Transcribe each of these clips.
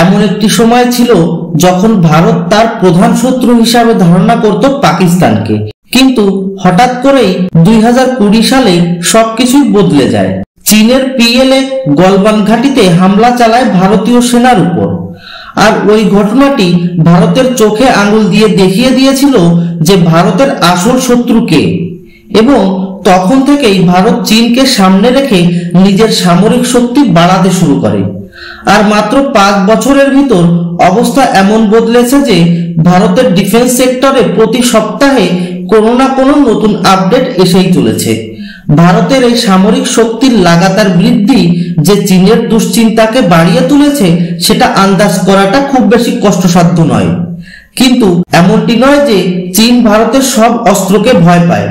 এমন একটি সময় ছিল যখন ভারত তার প্রধান শত্রু হিসাবে ধারণা করত পাকিস্তানকে, কিন্তু হঠাৎ করেই 2020 সালে সবকিছুই বদলে যায়। চীনের পিএলএ গলবান ঘাঁটিতে হামলা চালায় ভারতীয় সেনার উপর, আর ওই ঘটনাটি ভারতের চোখে আঙুল দিয়ে দেখিয়ে দিয়েছিল যে ভারতের আসল শত্রু কে। এবং তখন থেকেই ভারত চীনকে সামনে রেখে নিজের সামরিক শক্তি বাড়াতে শুরু করে। আর মাত্র 5 বছরের ভিতর অবস্থা এমন বদলেছে যে ভারতের ডিফেন্স সেক্টরে প্রতি সপ্তাহে কোনো না কোনো নতুন আপডেট এসেই চলেছে। ভারতের এই সামরিক শক্তির লাগাতার বৃদ্ধি যে চীনের দুশ্চিন্তাকে বাড়িয়ে তুলেছে সেটা আন্দাজ করাটা খুব বেশি কষ্টসাধ্য নয়। কিন্তু এমনটি নয় যে চীন ভারতের সব অস্ত্রকে ভয় পায়।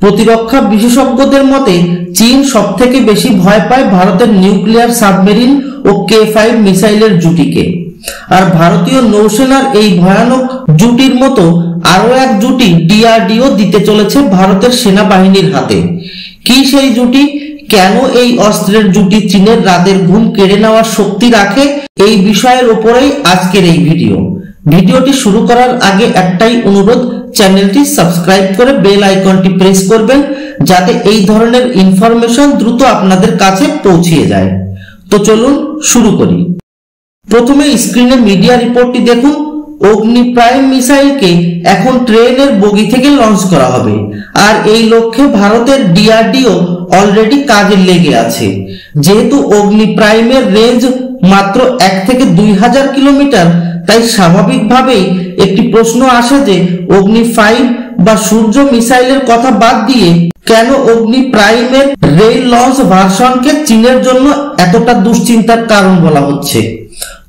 প্রতিরক্ষা বিশেষজ্ঞদের মতে চীন সবথেকে বেশি ভয় পায় ভারতের নিউক্লিয়ার সাবমেরিন ও K5 মিসাইলের জুটিকে। আর ভারতীয় নৌসেনার এই ভয়ানক জুটির মতো আরো এক জুটি ডিআরডিও দিতে চলেছে ভারতের সেনাবাহিনীর হাতে। কি সেই জুটি? কেন এই অস্ত্রের জুটি চীনের রাতের ঘুম কেড়ে নেওয়ার শক্তি রাখে? এই বিষয়ের উপরেই আজকের এই ভিডিওটি শুরু করার আগে একটাই অনুরোধ, চ্যানেলটি সাবস্ক্রাইব করে বেল আইকনটি প্রেস করবেন যাতে এই ধরনের ইনফরমেশন দ্রুত আপনাদের কাছে পৌঁছে যায়। তো চলুন শুরু করি। প্রথমে স্ক্রিনে মিডিয়া রিপোর্টটি দেখুন। অগ্নি প্রাইম মিসাইলকে এখন ট্রেনের বগি থেকে লঞ্চ করা হবে, আর এই লক্ষ্যে ভারতের ডিআরডিও অলরেডি কাজে লেগে আছে। যেহেতু অগ্নি প্রাইমের রেঞ্জ মাত্র 1 থেকে 2000 কিলোমিটার, তাই স্বাভাবিকভাবেই একটি প্রশ্ন আসে যে অগ্নি 5 বা সূর্য মিসাইলের কথা বাদ দিয়ে কেন অগ্নি প্রাইমের রেল লঞ্চ ভার্সনকে চীনের জন্য এতটা দুশ্চিন্তার কারণ বলা হচ্ছে।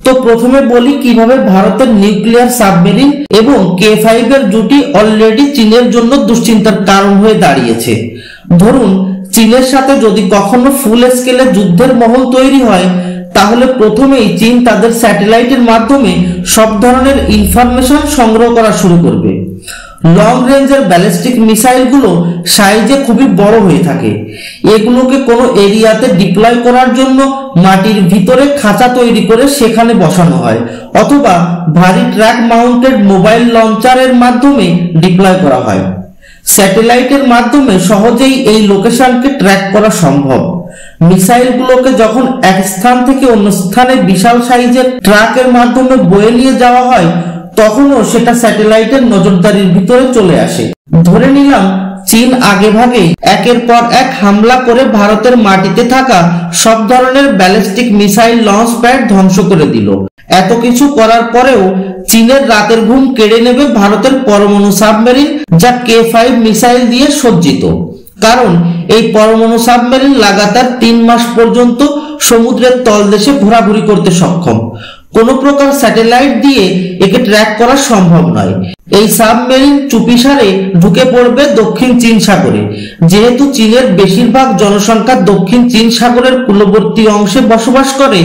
তো প্রথমে বলি কিভাবে ভারতের নিউক্লিয়ার সাবমেরিন এবং K5 এর জুটি অলরেডি চীনের জন্য দুশ্চিন্তার কারণ হয়ে দাঁড়িয়েছে। ধরুন চীনের সাথে যদি কখনো ফুল স্কেলে যুদ্ধের মহল তৈরি হয়, তাহলে প্রথমেই চীন তাদের স্যাটেলাইটের মাধ্যমে সব ধরনের ইনফরমেশন সংগ্রহ করা শুরু করবে। লং রেঞ্জের ব্যালিস্টিক মিসাইলগুলো সাইজে খুবই বড় হয়ে থাকে। এগুলোকে কোনো এরিয়াতে ডিপ্লয় করার জন্য মাটির ভিতরে খাঁচা তৈরি করে সেখানে বসানো হয়, অথবা ভারী ট্র্যাক মাউন্টেড মোবাইল লঞ্চারের মাধ্যমে ডিপ্লয় করা হয়। স্যাটেলাইটের মাধ্যমে সহজেই এই লোকেশনকে ট্র্যাক করা সম্ভব। মিসাইলগুলোকে যখন এক স্থান থেকে অন্য স্থানে বিশাল সাইজের ট্রাকের মাধ্যমে বয়ে নিয়ে যাওয়া হয়, তখনও সেটা স্যাটেলাইটের নজরদারির ভিতরে চলে আসে। ধরে নিলাম চীন আগেভাগেই একের পর এক হামলা করে ভারতের মাটিতে থাকা সব ধরনের ব্যালিস্টিক মিসাইল লঞ্চ প্যাড ধ্বংস করে দিল। এত কিছু করার পরেও চীনের রাতের ঘুম কেড়ে নেবে ভারতের পরমাণু সাবমেরিন, যা K5 মিসাইল দিয়ে সজ্জিত। কারণ এই পরমাণু সাবমেরিন লাগাতার 3 মাস পর্যন্ত সমুদ্রের তলদেশে ঘোরাঘুরি করতে সক্ষম। কোনো প্রকার স্যাটেলাইট দিয়ে একে ট্র্যাক করা সম্ভব নয়। এই সাবমেরিন চুপিসারে ঢুকে পড়বে দক্ষিণ চীন সাগরে। যেহেতু চীনের বেশিরভাগ জনসংখ্যা দক্ষিণ চীন সাগরের কূলবর্তী অংশে বসবাস করে,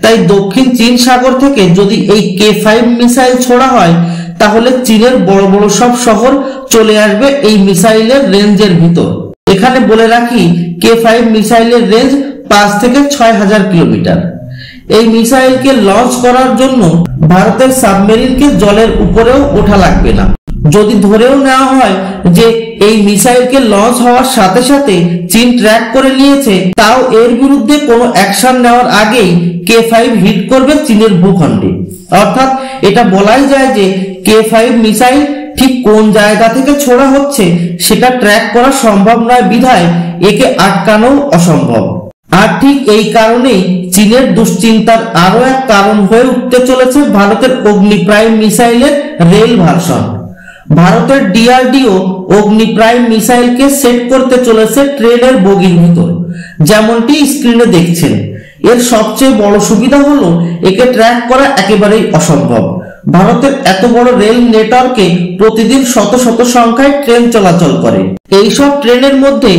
তাই দক্ষিণ চীন সাগর থেকে যদি এই K5 মিসাইল ছোড়া হয়, তাহলে চীনের বড় বড় সব শহর চলে আসবে এই মিসাইলের রেঞ্জের ভিতর। এখানে বলে রাখি, K5 মিসাইলের রেঞ্জ 5 থেকে 6000 কিলোমিটার। এই মিসাইলকে লঞ্চ করার জন্য ভারতের সাবমেরিনকে জলের উপরেও ওঠা লাগবে না। যদি ধরেও নেওয়া হয় যে এই মিসাইলকে লঞ্চ হওয়ার সাথে সাথে চীন ট্র্যাক করে নিয়েছে, তাও এর বিরুদ্ধে কোনো অ্যাকশন নেওয়ার আগেই K5 হিট করবে চীনের ভূখণ্ডে। অর্থাৎ এটা বলাই যায় যে K5 মিসাইল ঠিক কোন জায়গা থেকে ছোড়া হচ্ছে সেটা ট্র্যাক করা সম্ভব নয় বিধায় একে আটকানো অসম্ভব। আর ঠিক এই কারণেই চীনের দুশ্চিন্তার আরো এক কারণ হয়ে উঠতে চলেছে ভারতের অগ্নি প্রাইম মিসাইলের রেল ভার্সন। ভারতের ডিআরডিও অগ্নি প্রাইম মিসাইলকে সেট করতে চলেছে ট্রেনের বগির ভিতর, যেমনটি স্ক্রিনে দেখছেন। এর সবচেয়ে বড় সুবিধা হলো একে ট্র্যাক করা একেবারেই অসম্ভব। ভারতের এত বড় রেল নেটওয়ার্কে প্রতিদিন শত শত সংখ্যায় ট্রেন চলাচল করে। এইসব ট্রেনের মধ্যে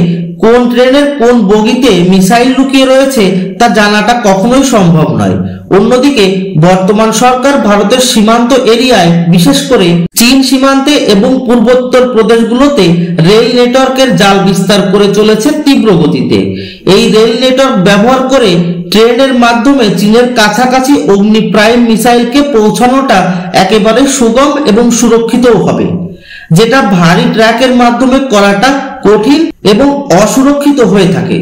কোন ট্রেনের কোন বগিতে মিসাইল লুকিয়ে রয়েছে তা জানাটা কখনোই সম্ভব নয়। অন্যদিকে বর্তমান সরকার ভারতের সীমান্ত এরিয়ায়, বিশেষ করে চীন সীমান্তে এবং পূর্বোত্তর প্রদেশগুলোতে রেল নেটওয়ার্কের জাল বিস্তার করে চলেছে তীব্র গতিতে। এই রেল নেটওয়ার্ক ব্যবহার করে ট্রেনের মাধ্যমে চীনের কাছাকাছি অগ্নি প্রাইম মিসাইলকে পৌঁছানোটা একেবারে সুগম এবং সুরক্ষিতও হবে, যেটা ভারী ট্র্যাকের মাধ্যমে করাটা কঠিন এবং অসুরক্ষিত হয়ে থাকে।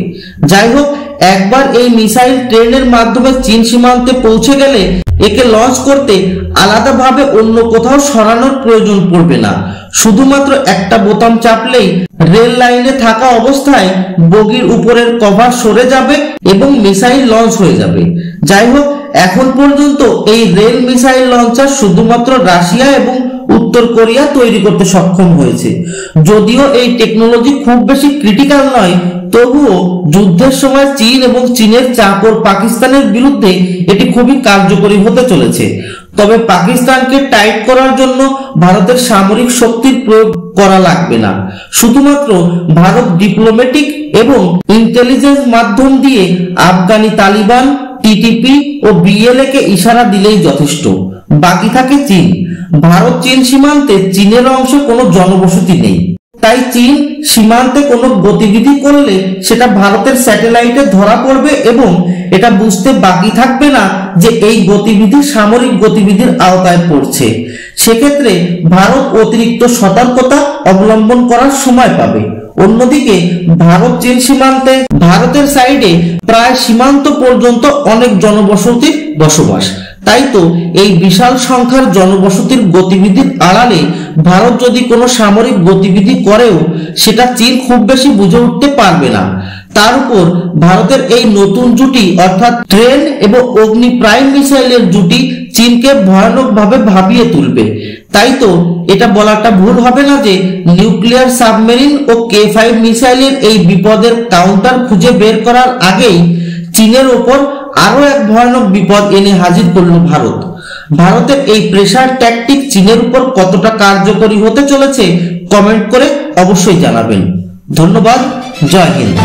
যাই হোক, একবার এই মিসাইল ট্রেনের মাধ্যমে চীন সীমান্তে পৌঁছে গেলে একে লঞ্চ করতে আলাদাভাবে অন্য কোথাও সরানোর প্রয়োজন পড়বে না। শুধুমাত্র একটা বোতাম চাপলেই রেল লাইনে থাকা অবস্থায় বগির উপরের কভার সরে যাবে এবং মিসাইল লঞ্চ হয়ে যাবে। যাই হোক, এখন পর্যন্ত এই রেল মিসাইল লঞ্চার শুধুমাত্র রাশিয়া এবং উত্তর কোরিয়া তৈরি করতে সক্ষম হয়েছে। যদিও এই টেকনোলজি খুব বেশি ক্রিটিক্যাল নয়, তবুও যুদ্ধের সময় চীন এবং চীনের চাকর পাকিস্তানের বিরুদ্ধে এটি খুবই কার্যকরী হতে চলেছে। তবে পাকিস্তানকে টাইট করার জন্য ভারতের সামরিক শক্তির প্রয়োগ করা লাগবে না। শুধুমাত্র ভারত ডিপ্লোম্যাটিক এবং ইন্টেলিজেন্স মাধ্যম দিয়ে আফগানি তালিবান, টিটিপি ও বিএলএ কে ইশারা দিলেই যথেষ্ট। বাকি থাকে চীন। ভারত চীন সীমান্তে চীনের অংশে কোনো জনবসতি নেই, তাই চীন সীমান্তে কোনো গতিবিধি করলে সেটা ভারতের স্যাটেলাইটে ধরা পড়বে এবং এটা বুঝতে বাকি থাকবে না যে এই গতিবিধি সামরিক গতিবিধির আওতায় পড়ছে। সেক্ষেত্রে ভারত অতিরিক্ত সতর্কতা অবলম্বন করার সময় পাবে। অন্যদিকে ভারত চীন সীমান্তে ভারতের সাইডে প্রায় সীমান্ত পর্যন্ত অনেক জনবসতির বসবাস। তাই তো এই বিশাল সংখ্যার জনবসতির গতিবিধির আড়ালে ভারত যদি কোনো সামরিক গতিবিধি করেও সেটা চীন খুব বেশি বুঝে উঠতে পারবে না। তার উপর ভারতের এই নতুন জুটি অর্থাৎ ট্রেন এবং অগ্নি প্রাইম মিসাইলের জুটি চীনকে ভয়ানকভাবে ভাবিয়ে তুলবে। তাই তো এটা বলাটা ভুল হবে না যে নিউক্লিয়ার সাবমেরিন ও K5 মিসাইলের এই বিপদের কাউন্টার খুঁজে বের করার আগেই চীনের ওপর আরো এক ভয়ানক বিপদ এনে হাজির করল ভারত। ভারতের এই প্রেসার ট্যাকটিক চীনের উপর কতটা কার্যকরী হতে চলেছে কমেন্ট করে অবশ্যই জানাবেন। ধন্যবাদ। জয় হিন্দ।